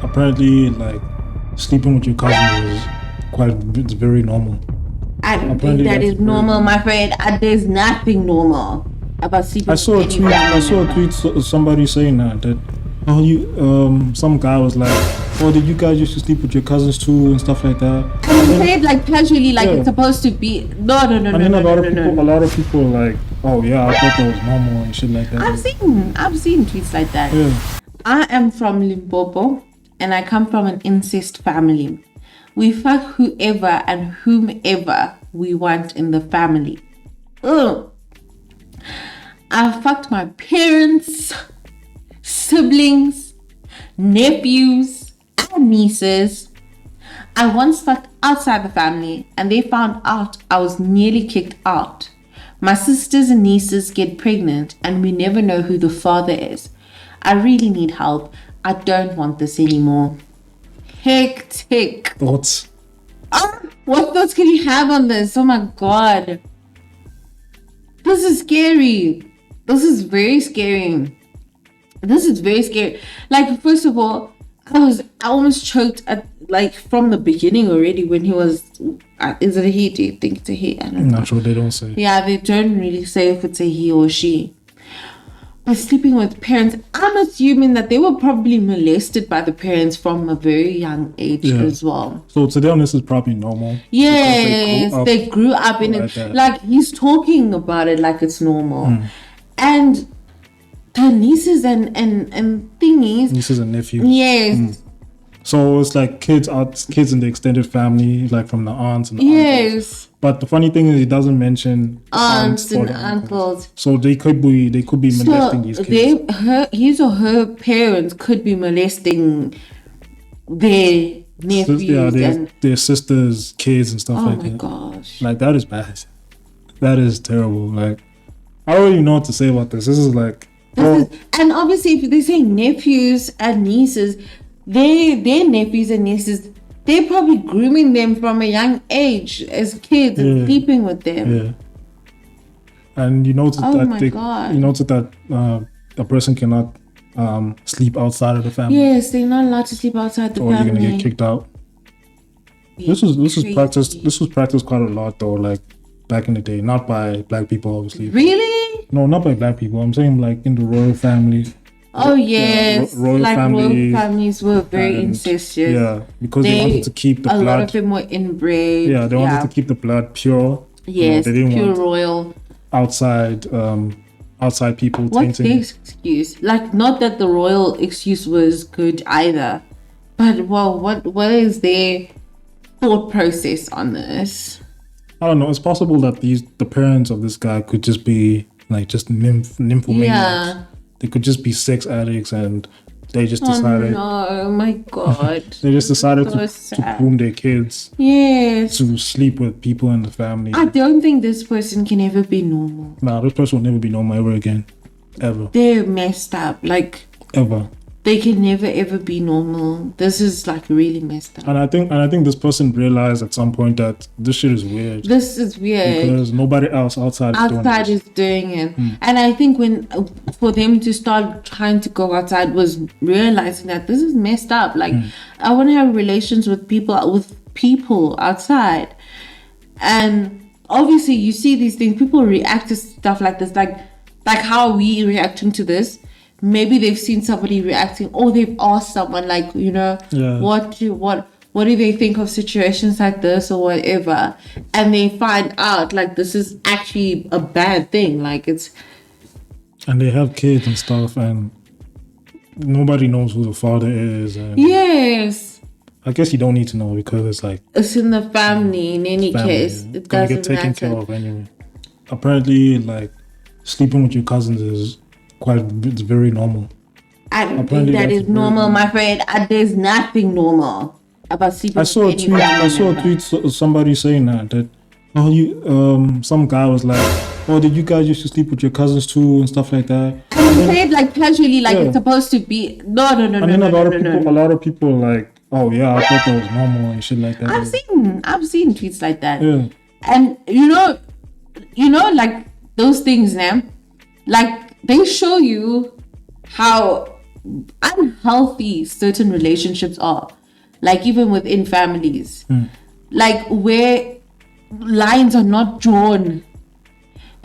apparently, like, sleeping with your cousin is it's very normal. I don't Apparently think that that's is normal, my friend. There's nothing normal about sleeping I saw a with any tweet. I family saw a member. tweet. Somebody saying that some guy was like, oh, did you guys used to sleep with your cousins too and stuff like that? And he said like casually, like Yeah. it's supposed to be. No. And then a lot of people like, oh yeah, I thought that was normal and shit like that. I've seen tweets like that. Yeah. I am from Limpopo, and I come from an incest family. We fuck whoever and whomever we want in the family. Ugh. I fucked my parents, siblings, nephews, and nieces. I once fucked outside the family and they found out I was nearly kicked out. My sisters and nieces get pregnant and we never know who the father is. I really need help. I don't want this anymore. Hectic. Thoughts? What thoughts can you have on this? Oh my god. This is scary. This is very scary. Like, first of all, I almost choked at, like, from the beginning already when he was, is it a he? Do you think it's a he? I don't know. I'm not sure, they don't say. Yeah, they don't really say if it's a he or she. But sleeping with parents, I'm assuming that they were probably molested by the parents from a very young age as well. So to them, this is probably normal. Yes, they grew up in it. Like, he's talking about it like it's normal. And the nieces and thingies. Nieces and nephews. Yes. So it's like kids in the extended family, like from the aunts and the Yes. uncles. But the funny thing is, he doesn't mention Aunts and or the uncles. So they could be molesting these kids. His or her parents could be molesting their nephews their sisters, kids, and stuff like that. Oh my gosh! Like, that is bad. That is terrible. Like, I don't even know what to say about this. This is like, and obviously, if they say nephews and nieces, their nephews and nieces, they're probably grooming them from a young age as kids and sleeping with them. Yeah. And you notice that a person cannot sleep outside of the family. Yes, they're not allowed to sleep outside the family. Or you're gonna get kicked out. This was practiced quite a lot though, like back in the day. Not by black people, obviously. Really? No, not by black people. I'm saying like in the royal family. Oh yes, royal families were very incestuous. Yeah, because they wanted to keep the blood. A lot of them were inbred. Yeah, they wanted to keep the blood pure. Yes, they didn't pure want royal. Outside people. What's their excuse? Like, not that the royal excuse was good either, but well, what is their thought process on this? I don't know. It's possible that the parents of this guy could just be like nymphomaniacs. Yeah. They could just be sex addicts and they just decided. Oh no, my god. They just decided to groom their kids. Yes. To sleep with people in the family. I don't think this person can ever be normal. Nah, this person will never be normal ever again. Ever. They're messed up. Like, ever. They can never ever be normal. This is like really messed up. And I think this person realized at some point that this shit is weird. This is weird because nobody else outside is doing it. And I think for them to start trying to go outside was realizing that this is messed up. Like, I want to have relations with people outside, and obviously you see these things. People react to stuff like this, like how are we reacting to this? Maybe they've seen somebody reacting, or they've asked someone, like, what do they think of situations like this or whatever, and they find out like this is actually a bad thing, like it's. And they have kids and stuff, and nobody knows who the father is. And yes. I guess you don't need to know because it's like it's in the family. In any case, it doesn't get taken care of anyway. Apparently, like sleeping with your cousins is. It's very normal. I don't think that is normal, my friend. There's nothing normal about sleeping with any family member. I saw a tweet. Somebody saying that some guy was like, oh, did you guys used to sleep with your cousins too and stuff like that? And he said like casually, like it's supposed to be. No. And then a lot of people like, oh yeah, I thought that was normal and shit like that. I've seen tweets like that. Yeah. And you know, like those things, man. Like, they show you how unhealthy certain relationships are, like even within families, like where lines are not drawn.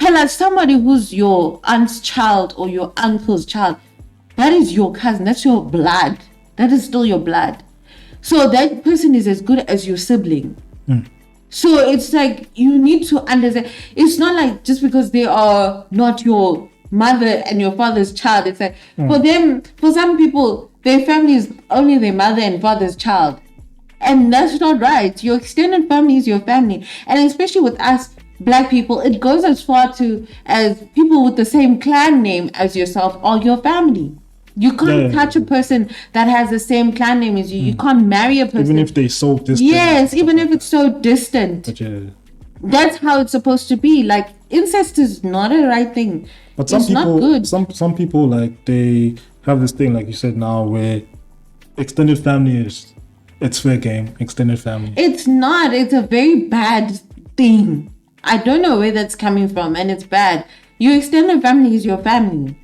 Like somebody who's your aunt's child or your uncle's child, that is your cousin, that's your blood, that is still your blood. So that person is as good as your sibling. So it's like you need to understand. It's not like just because they are not your mother and your father's child. It's like for them, for some people, their family is only their mother and father's child. And that's not right. Your extended family is your family. And especially with us Black people, it goes as far to as people with the same clan name as yourself or your family. You can't touch a person that has the same clan name as you. You can't marry a person. Even if they're so distant. Yes, even if it's so distant. But that's how it's supposed to be. Like, incest is not a right thing. But some it's people, not good. Some people, like, they have this thing, like you said now, where extended family it's fair game. Extended family. It's not. It's a very bad thing. I don't know where that's coming from, and it's bad. Your extended family is your family.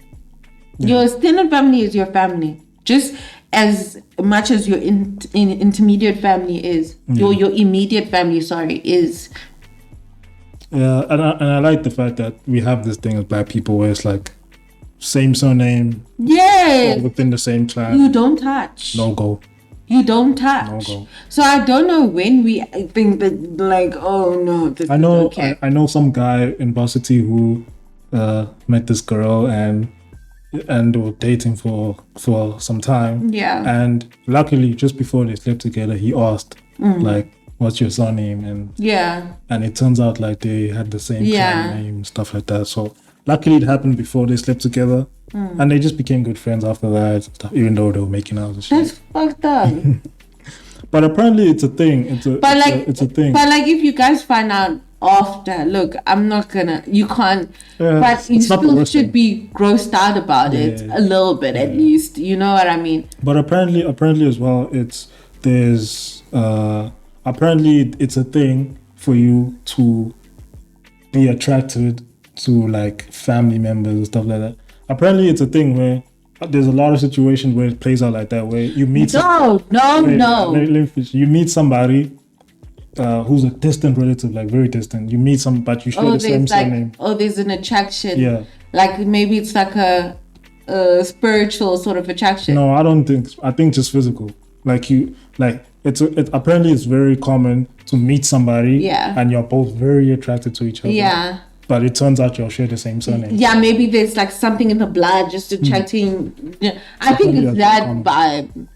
Your extended family is your family, just as much as your intermediate family is. Your immediate family, is. Yeah, and I like the fact that we have this thing as Black people where it's like same surname. Yes. Within the same clan. You don't touch. No go. You don't touch. No go. So I don't know when we think that, like, oh no, this I know. is okay. I know some guy in varsity who met this girl and they were dating for some time. Yeah. And luckily, just before they slept together, he asked, like, what's your surname? And it turns out, like, they had the same clan name, stuff like that. So luckily it happened before they slept together. And they just became good friends after that and stuff, even though they were making out and shit. That's fucked up. But apparently it's a thing. It's a thing. But like, if you guys find out after, look, I'm not gonna, you can't, but you still should be grossed out about it a little bit at least. You know what I mean? But apparently as well, apparently it's a thing for you to be attracted to, like, family members and stuff like that. Apparently it's a thing where there's a lot of situations where it plays out like that, where you meet you meet somebody who's a distant relative, like very distant. You meet some, but you share the same surname. There's an attraction. Like maybe it's like a spiritual sort of attraction. No, I don't think. I think just physical. Like apparently it's very common to meet somebody and you're both very attracted to each other. Yeah. But it turns out you all share the same surname. Yeah, maybe there's like something in the blood just attracting. I think it's that vibe.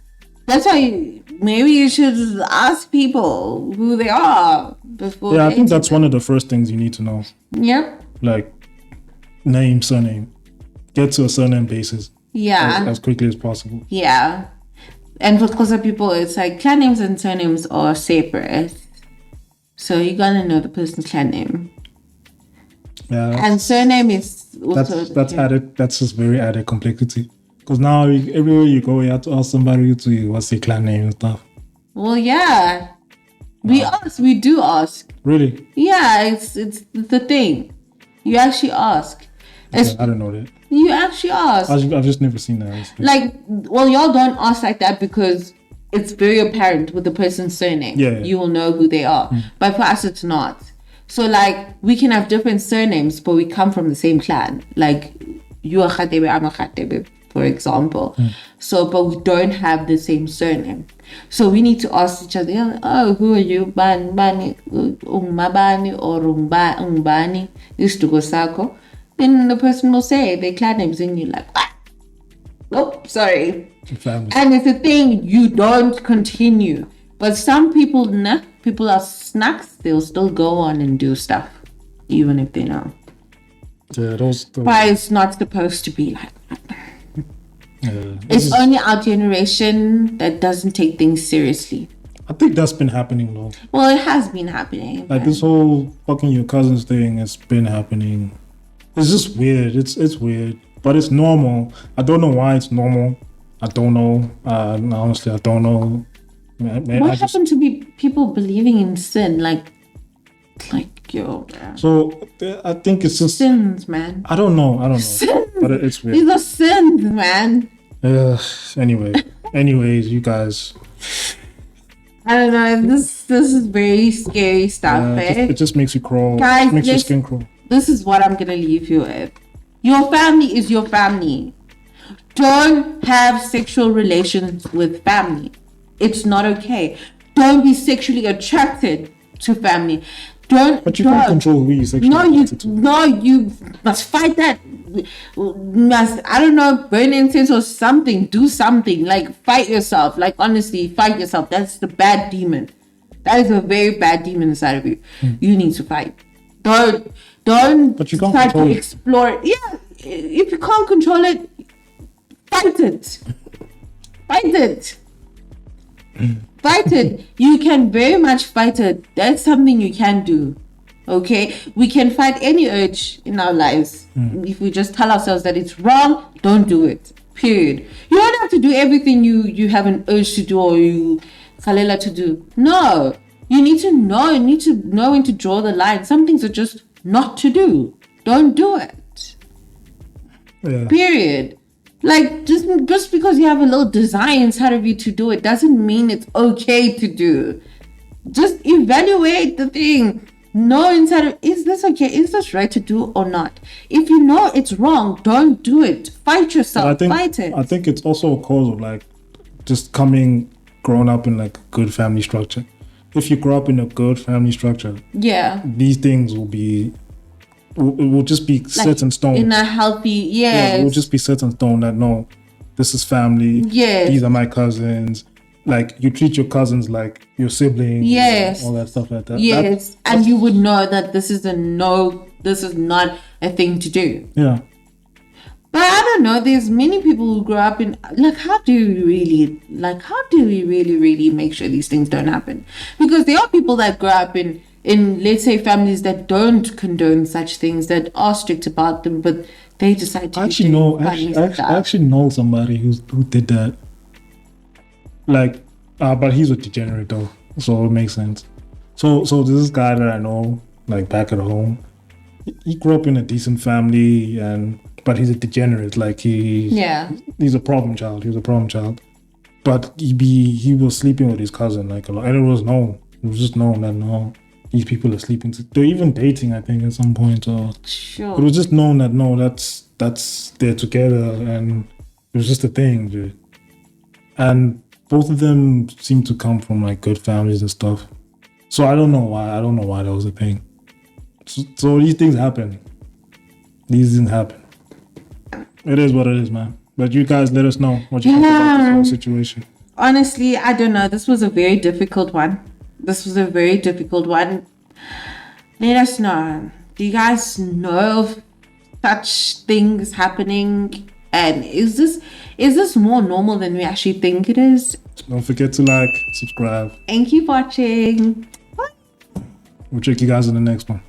That's why maybe you should ask people who they are before. Yeah, I think that's one of the first things you need to know. Yep. Like, name, surname. Get to a surname basis. Yeah. As quickly as possible. Yeah. And for Xhosa people, it's like clan names and surnames are separate. So you gotta know the person's clan name. Yeah, and surname is also that's added. That's just very added complexity. Because now everywhere you go, you have to ask somebody to what's their clan name and stuff. Well, yeah, we do ask. Really? Yeah, it's the thing. You actually ask. Okay, I don't know that. You actually ask. I've just never seen that. Like, well, y'all don't ask like that because it's very apparent with the person's surname. Yeah. You will know who they are. But for us, it's not. So, like, we can have different surnames, but we come from the same clan. Like, you are Khatebe, I'm a Khatebe, for example. So, but we don't have the same surname. So, we need to ask each other, oh, who are you? Bani, Umabani, or Umbani, Istugo Sako. Then the person will say their clan names, and you're like, what? Oh, sorry. And it's a thing, you don't continue. But some people, people are snacks, they'll still go on and do stuff, even if they know. Yeah, those. But it's not supposed to be like that. Yeah, it's only our generation that doesn't take things seriously. I think that's been happening though. Well, it has been happening. Like this whole fucking your cousins thing has been happening. It's just weird. It's weird. But it's normal. I don't know why it's normal. I don't know. Honestly, I don't know. What happened to be people believing in sin? Like yo. So I think it's just sins, man. I don't know. Sins. But it's weird. These are sins, man. Anyways, you guys. I don't know. This is very scary stuff. It just makes you crawl. Guys, makes your skin crawl. This is what I'm gonna leave you with. Your family is your family. Don't have sexual relations with family. It's not okay. Don't be sexually attracted to family. But you can't control who you sexually attracted to. No, you must fight that. Must, I don't know, burn incense or something. Do something. Like, fight yourself. Like, honestly, fight yourself. That's the bad demon. That is a very bad demon inside of you. You need to fight. Don't but you can't try to explore it. Yeah, if you can't control it, fight it. Fight it. Fight it. You can very much fight it. That's something you can do. Okay? We can fight any urge in our lives. If we just tell ourselves that it's wrong, don't do it. Period. You don't have to do everything you have an urge to do or you khalela to do. No. You need to know. You need to know when to draw the line. Some things are just not to do. Don't do it. Yeah. Period. Like, just because you have a little desire inside of you to do it doesn't mean it's okay to do. Just evaluate the thing. Know inside of, is this okay? Is this right to do or not? If you know it's wrong, don't do it. Fight yourself. Fight it. I think it's also a cause of like just growing up in like a good family structure. If you grow up in a good family structure, these things will just be set in stone. In a healthy, it will just be set in stone that no, this is family. Yes. These are my cousins. Like, you treat your cousins like your siblings. Yes. All that stuff like that. Yes. And you would know that this is not a thing to do. Yeah. But I don't know, there's many people who grow up in, like, how do we really make sure these things don't happen? Because there are people that grow up in let's say families that don't condone such things, that are strict about them, but they decide to I actually know somebody who did that. Like, but he's a degenerate though, so it makes sense. So this guy that I know, like back at home, he grew up in a decent family, but he's a degenerate. Like he's a problem child. He was a problem child, but he was sleeping with his cousin like a lot, and it was known. It was just known that no, these people are sleeping. They're even dating, I think, at some point. Or sure. It was just known that no, that's they're together, and it was just a thing, dude. And both of them seem to come from like good families and stuff. So I don't know why that was a thing. So these things happen. These things happen. It is what it is, man. But you guys let us know what you think about this whole situation. Honestly, I don't know. This was a very difficult one. Let us know. Do you guys know of such things happening? And is this more normal than we actually think it is? Don't forget to like, subscribe. And keep watching. Bye. We'll check you guys in the next one.